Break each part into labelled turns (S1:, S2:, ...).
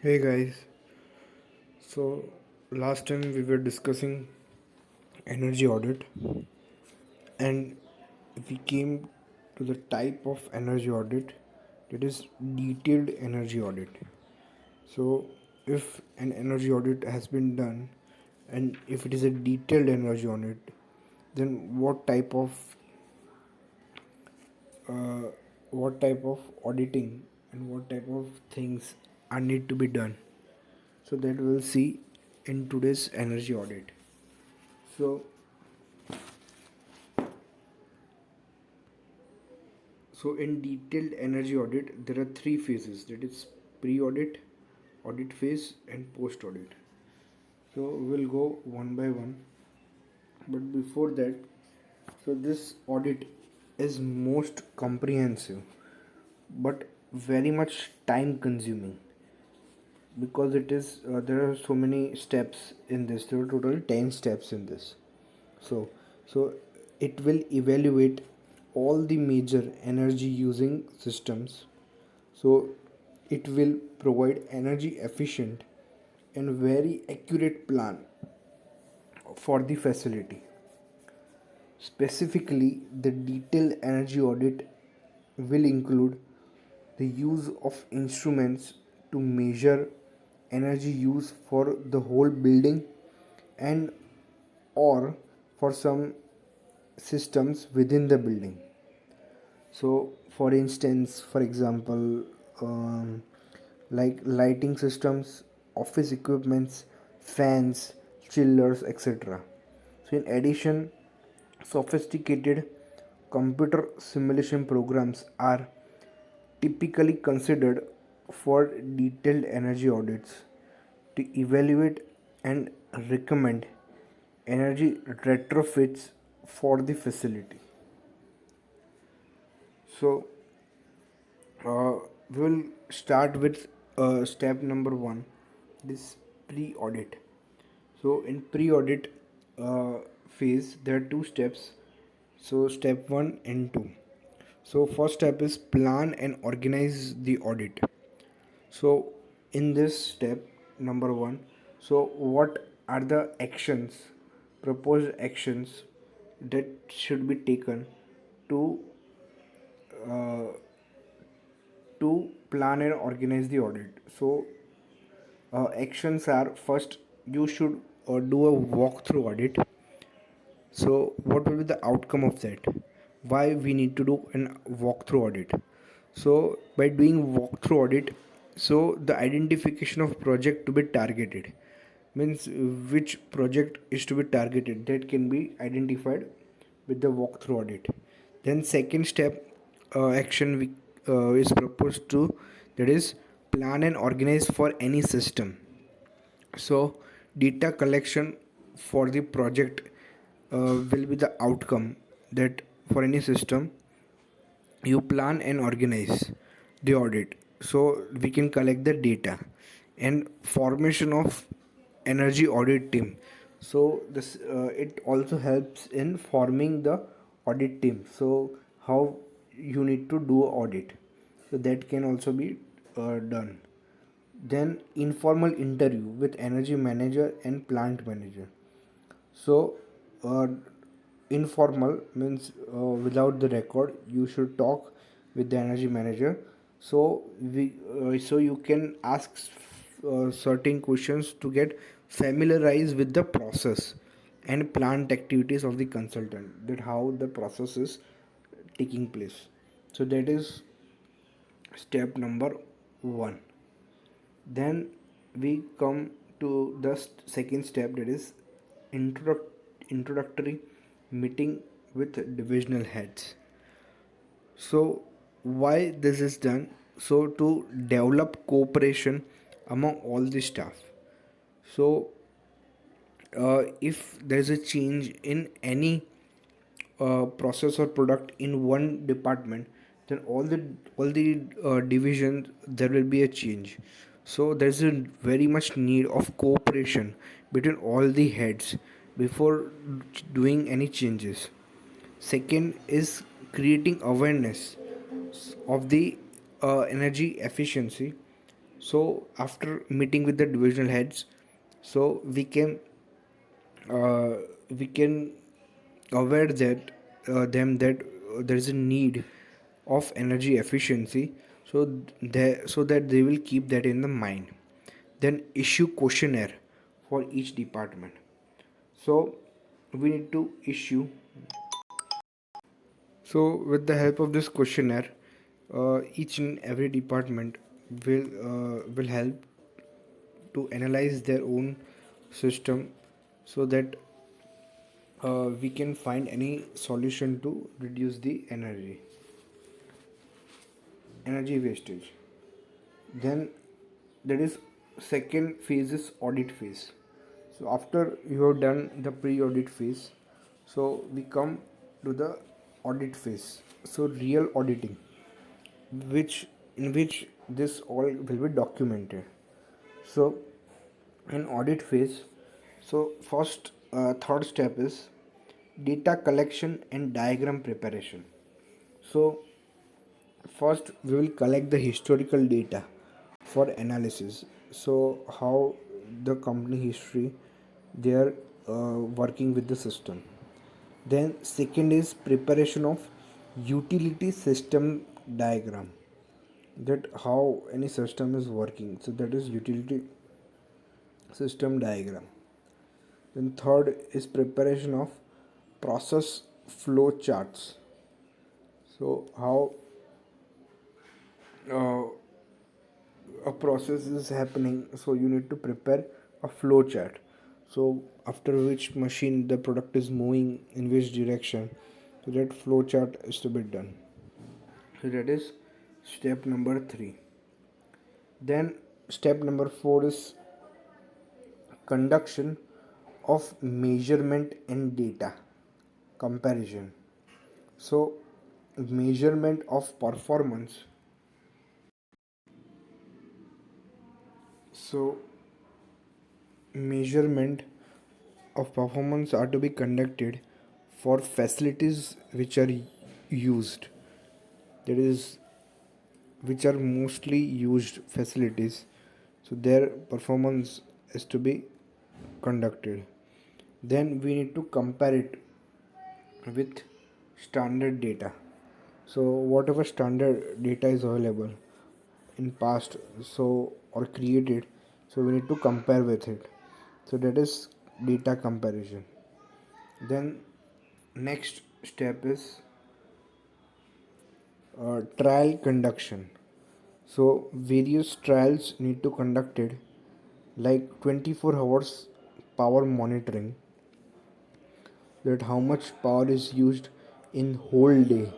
S1: Hey guys, so last time we were discussing energy audit and we came to the type of energy audit, that is detailed energy audit. So if an energy audit has been done and if it is a detailed energy audit, then uh, what type of auditing and what type of things are need to be done. So that we'll see in today's energy audit. So So in detailed energy audit, there are three phases. That is pre-audit, audit phase, and post-audit. So we'll go one by one. But before that, so this audit is most comprehensive, but very much time consuming because it is there are so many steps in this. There are total 10 steps in this. So it will evaluate all the major energy using systems. So it will provide energy efficient and very accurate plan for the facility. Specifically, the detailed energy audit will include the use of instruments to measure energy use for the whole building and or for some systems within the building. So for instance, for example, like lighting systems, office equipments, fans, chillers, etc. So in addition, sophisticated computer simulation programs are typically considered for detailed energy audits to evaluate and recommend energy retrofits for the facility. So we will start with step number one, this pre-audit. So in pre-audit phase there are two steps, so step 1 and 2. So first step is plan and organize the audit. So in this step number 1, so what are the actions, proposed actions that should be taken to uh, plan and organize the audit. So actions are, first you should do a walkthrough audit. So what will be the outcome of that? Why we need to do an walkthrough audit? So by doing walkthrough audit, so the identification of project to be targeted means which project is to be targeted, that can be identified with the walkthrough audit. Then second step action is proposed to, that is plan and organize for any system. So data collection for the project will be the outcome, that for any system you plan and organize the audit so we can collect the data. And formation of energy audit team, so this it also helps in forming the audit team. So how you need to do audit, so that can also be done. Then informal interview with energy manager and plant manager. So uh, informal means without the record you should talk with the energy manager. So you can ask certain questions to get familiarized with the process and plant activities of the consultant, that how the process is taking place. So that is step number 1. Then we come to the second step, that is introductory meeting with divisional heads. So why this is done? So to develop cooperation among all the staff. So if there is a change in any process or product in one department, then all the divisions there will be a change. So there's a very much need of cooperation between all the heads before doing any changes. Second is creating awareness of the energy efficiency. So after meeting with the divisional heads, so uh, we can aware that them that there is a need of energy efficiency, so so that they will keep that in the mind. Then issue questionnaire for each department. So we need to issue. So with the help of this questionnaire, each and every department will help to analyze their own system, so that we can find any solution to reduce the energy wastage. Then there is second phase is audit phase. So after you have done the pre-audit phase, so we come to the audit phase. So real auditing, which in which this all will be documented. So in audit phase, so first third step is data collection and diagram preparation. So first we will collect the historical data for analysis. So how the company history they are working with the system. Then second is preparation of utility system diagram, that how any system is working, so that is utility system diagram. Then third is preparation of process flow charts. So how uh, a process is happening, so you need to prepare a flow chart. So after which machine the product is moving in which direction, so that flow chart is to be done. So that is step number 3. Then step number 4 is conduction of measurement and data comparison. So measurement of performance. So measurement of performance are to be conducted for facilities which are used, that is which are mostly used facilities, so their performance is to be conducted. Then we need to compare it with standard data. So whatever standard data is available in past, so or created, so we need to compare with it, so that is data comparison. Then next step is trial conduction. So various trials need to conducted, like 24 hours power monitoring, that how much power is used in whole day.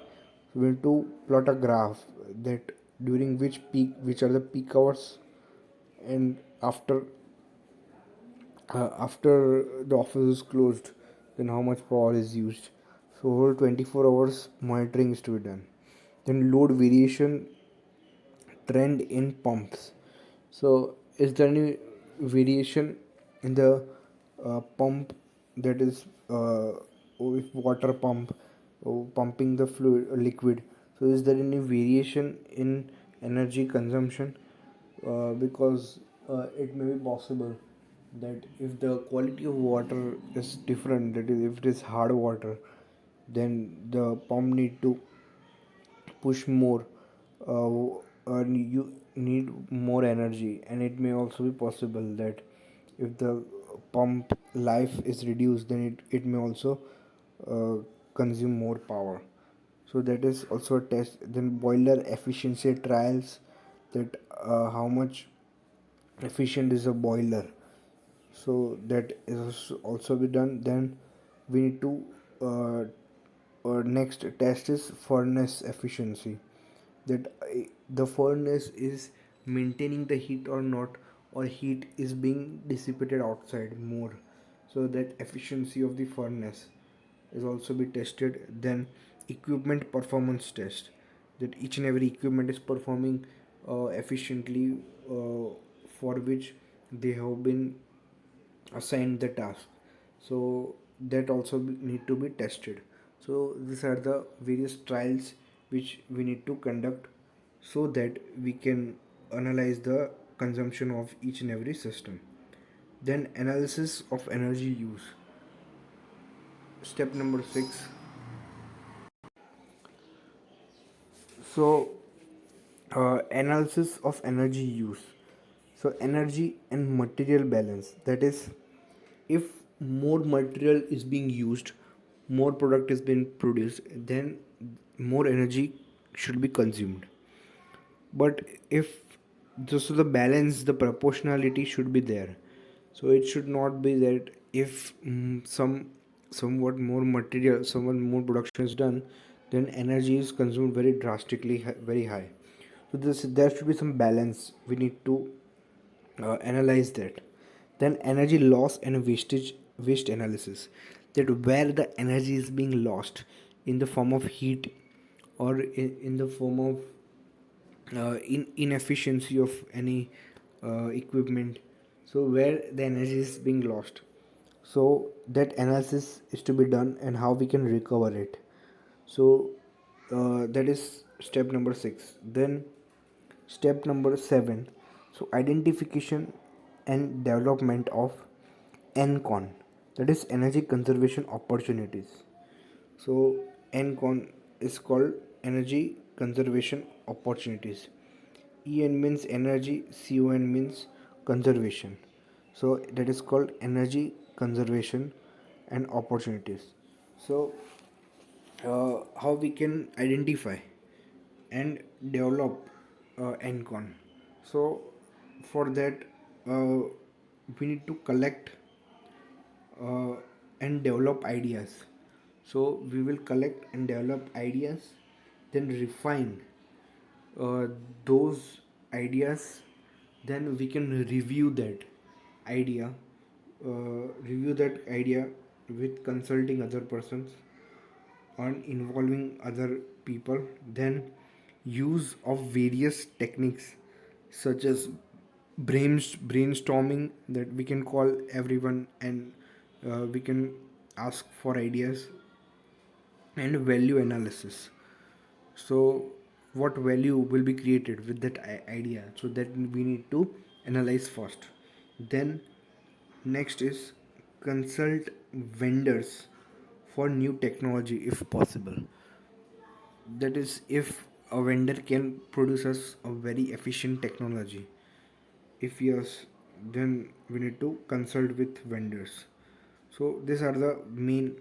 S1: We need to plot a graph that during which are the peak hours, and after the office is closed, then how much power is used. So whole 24 hours monitoring is to be done. Then load variation trend in pumps. So is there any variation in the pump, that is with water pump pumping the fluid liquid, so is there any variation in energy consumption? Because it may be possible that if the quality of water is different, that is if it is hard water, then the pump need to push more, and you need more energy. And it may also be possible that if the pump life is reduced, then it may also uh, consume more power. So that is also a test. Then boiler efficiency trials, that how much efficient is a boiler, so that is also be done. Then we need to next test is furnace efficiency, that the furnace is maintaining the heat or not, or heat is being dissipated outside more, so that efficiency of the furnace is also be tested. Then equipment performance test, that each and every equipment is performing efficiently, for which they have been assigned the task, so that also need to be tested. So these are the various trials which we need to conduct, so that we can analyze the consumption of each and every system. Then analysis of energy use. Step number 6. So analysis of energy use. So energy and material balance, that is, if more material is being used, more product is being produced, then more energy should be consumed. But if just the balance, the proportionality should be there. So it should not be that if somewhat more material, somewhat more production is done, then energy is consumed very drastically, very high. So this, there should be some balance. We need to analyze that. Then energy loss and waste analysis, that where the energy is being lost in the form of heat, or in the form of inefficiency of any equipment. So where the energy is being lost, so that analysis is to be done, and how we can recover it. So that is step number 6. Then step number 7, so identification and development of NCON, that is energy conservation opportunities. So NCON is called energy conservation opportunities. EN means energy, CON means conservation. So that is called energy conservation and opportunities. So how we can identify and develop NCON. So for that, uh, we need to collect uh, and develop ideas. So we will collect and develop ideas, then refine uh, those ideas, then we can idea review that idea with consulting other persons on involving other people. Then use of various techniques such as brainstorming, that we can call everyone, and we can ask for ideas. And value analysis, so what value will be created with that idea, so that we need to analyze first. Then next is consult vendors for new technology if possible. That is, if a vendor can produce us a very efficient technology, if yes, then we need to consult with vendors. So these are the main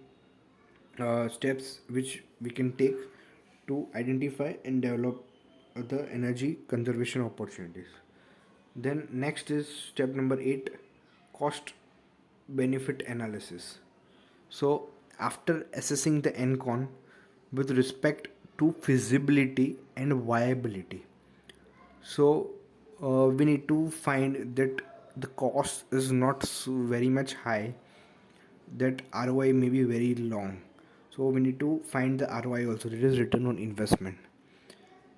S1: steps which we can take to identify and develop the energy conservation opportunities. Then next is step number 8, cost benefit analysis. So after assessing the NCON with respect to feasibility and viability, so we need to find that the cost is not so very much high, that ROI may be very long. So we need to find the ROI also, that is return on investment.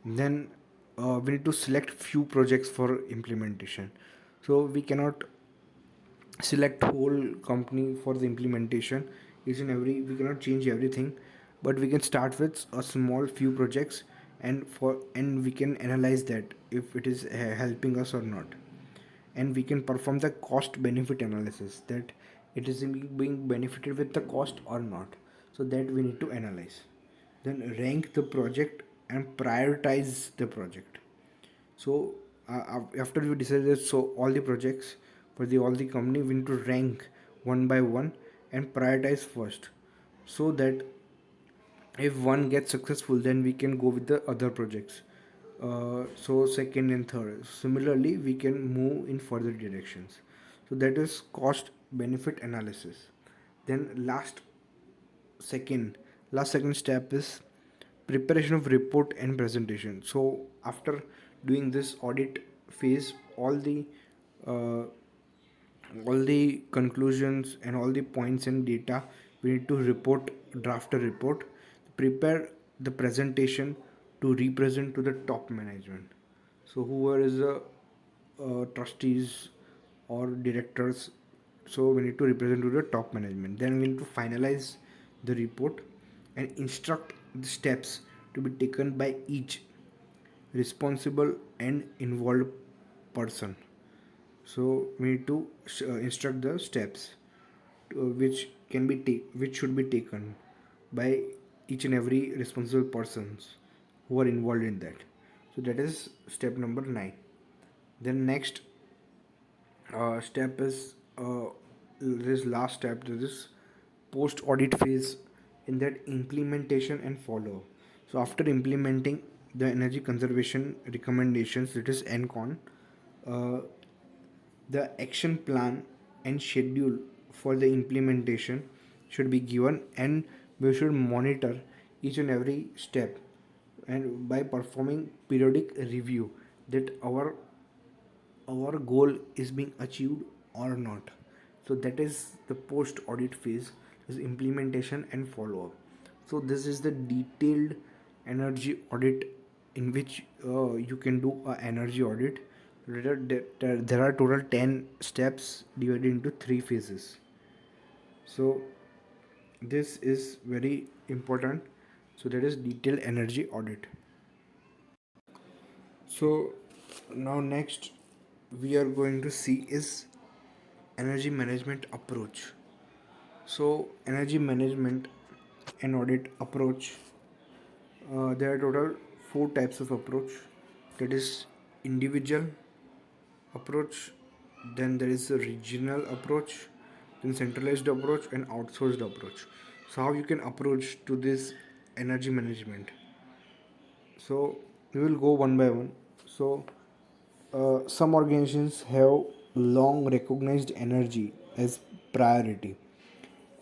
S1: Then we need to select few projects for implementation. So we cannot select whole company for the implementation. Each and every, we cannot change everything, but we can start with a small few projects, and we can analyze that if it is helping us or not. And we can perform the cost benefit analysis, that it is being benefited with the cost or not. So that we need to analyze. Then rank the project and prioritize the project. So after we decided, so all the projects for the all the company, we need to rank one by one and prioritize first, so that if one gets successful, then we can go with the other projects. So second and third, similarly we can move in further directions. So that is cost benefit analysis. Then second last second step is preparation of report and presentation. So after doing this audit phase, uh, all the conclusions and all the points and data, we need to draft a report, prepare the presentation to represent to the top management. So whoever is the trustees or directors, so we need to represent to the top management. Then we need to finalize the report and instruct the steps to be taken by each responsible and involved person. So we need to instruct the steps which should be taken by each and every responsible persons who are involved in that. So that is step number 9. Then next step is this last step, this is post audit phase. In that, implementation and follow. So after implementing the energy conservation recommendations, that is NCON, uh, the action plan and schedule for the implementation should be given, and we should monitor each and every step, and by performing periodic review that our goal is being achieved or not. So that is the post audit phase, is implementation and follow up. So this is the detailed energy audit, in which you can do a energy audit. There are total 10 steps divided into 3 phases. So this is very important. So that is detailed energy audit. So now next we are going to see is energy management approach. So energy management and audit approach, there are total 4 types of approach. That is individual approach, then there is a regional approach, then centralized approach and outsourced approach. So how you can approach to this energy management? So we will go one by one. So some organizations have long recognized energy as priority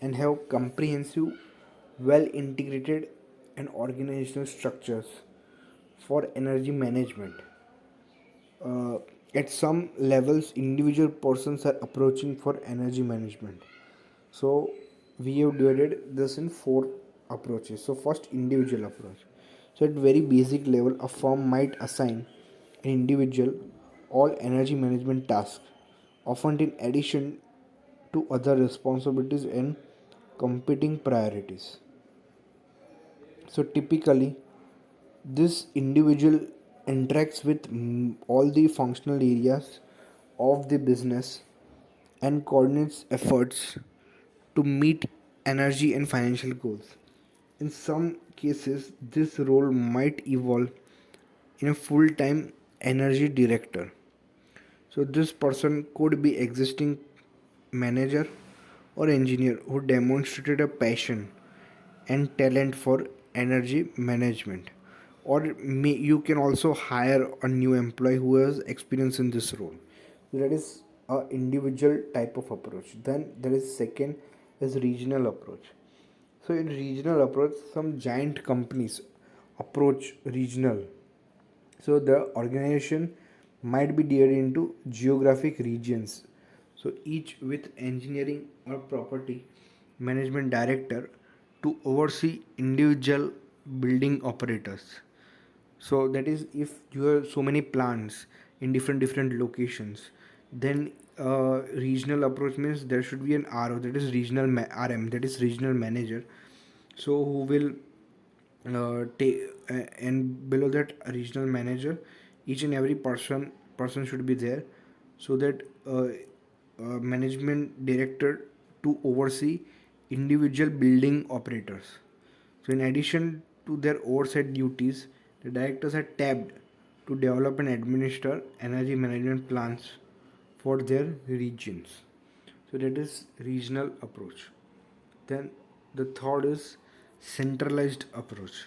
S1: and have comprehensive, well integrated and organizational structures for energy management. uh, at some levels, individual persons are approaching for energy management. So we have divided this in 4 approaches. So first, individual approach. So at very basic level, a firm might assign an individual all energy management tasks, often in addition to other responsibilities and competing priorities. So typically, this individual interacts with all the functional areas of the business and coordinates efforts to meet energy and financial goals. In some cases, this role might evolve in a full time energy director. So, this person could be existing manager or engineer who demonstrated a passion and talent for energy management. Or you can also hire a new employee who has experience in this role. So that is a individual type of approach. Then there is second is regional approach. So in regional approach, some giant companies approach regional. So the organization might be divided into geographic regions. So each with engineering or property management director to oversee individual building operators. So that is, if you have so many plants in different locations, then regional approach means there should be an RO, that is RM, that is regional manager. So who will take and below that regional manager, each and every person should be there, so that management director to oversee individual building operators. So in addition to their oversight duties, the directors are tapped to develop and administer energy management plans for their regions. So that is regional approach. Then the third is centralized approach.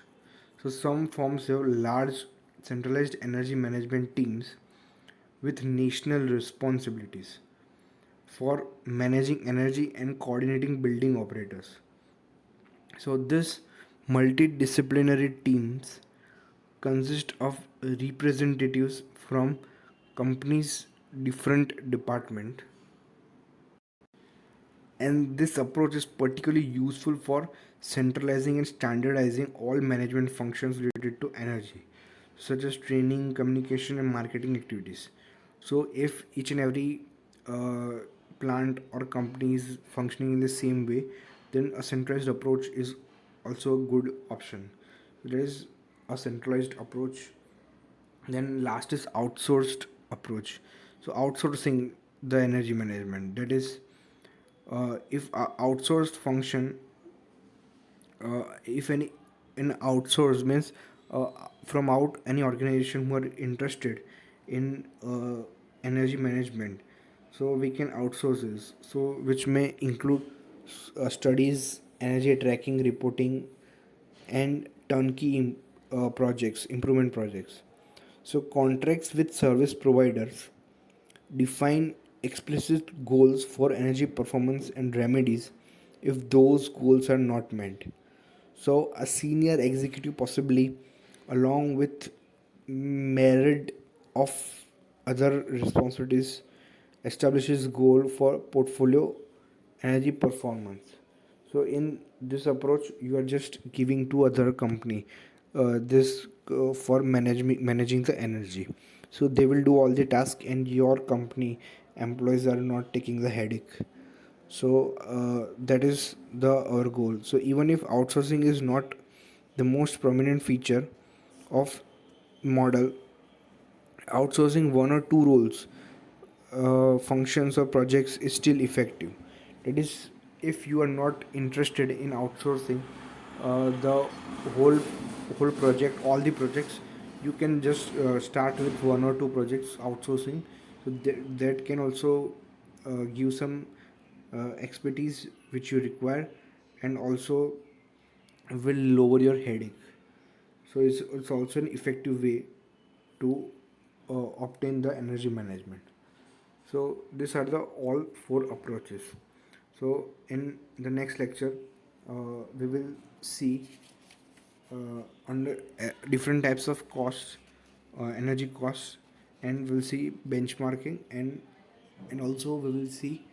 S1: So some firms have large centralized energy management teams with national responsibilities for managing energy and coordinating building operators. So this multidisciplinary teams consist of representatives from companies different department, and this approach is particularly useful for centralizing and standardizing all management functions related to energy, such as training, communication and marketing activities. So if each and every uh, plant or company is functioning in the same way, then a centralized approach is also a good option. So there is a centralized approach. Then last is outsourced approach. So outsourcing the energy management. That is, if a outsourced function, if any in outsource means from out any organization who are interested in energy management, so we can outsource this, so which may include studies, energy tracking, reporting, and turnkey projects, improvement projects. So contracts with service providers define explicit goals for energy performance and remedies if those goals are not met. So, a senior executive, possibly along with myriad of other responsibilities, establishes goal for portfolio energy performance. So, in this approach, you are just giving to other company this for managing the energy. So they will do all the task, and your company employees are not taking the headache. So that is the our goal. So even if outsourcing is not the most prominent feature of model, outsourcing one or two roles, functions or projects is still effective. That is, if you are not interested in outsourcing the whole whole project, all the projects, you can just start with one or two projects outsourcing. So that can also give some expertise which you require, and also will lower your headache. So it's also an effective way to obtain the energy management. So these are the all four approaches. So in the next lecture, we will see under different types of costs, energy costs, and we'll see benchmarking, and also we will see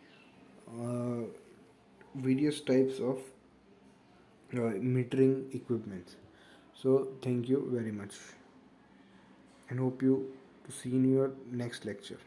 S1: uh, various types of metering equipments. So thank you very much, and hope you to see you in your next lecture.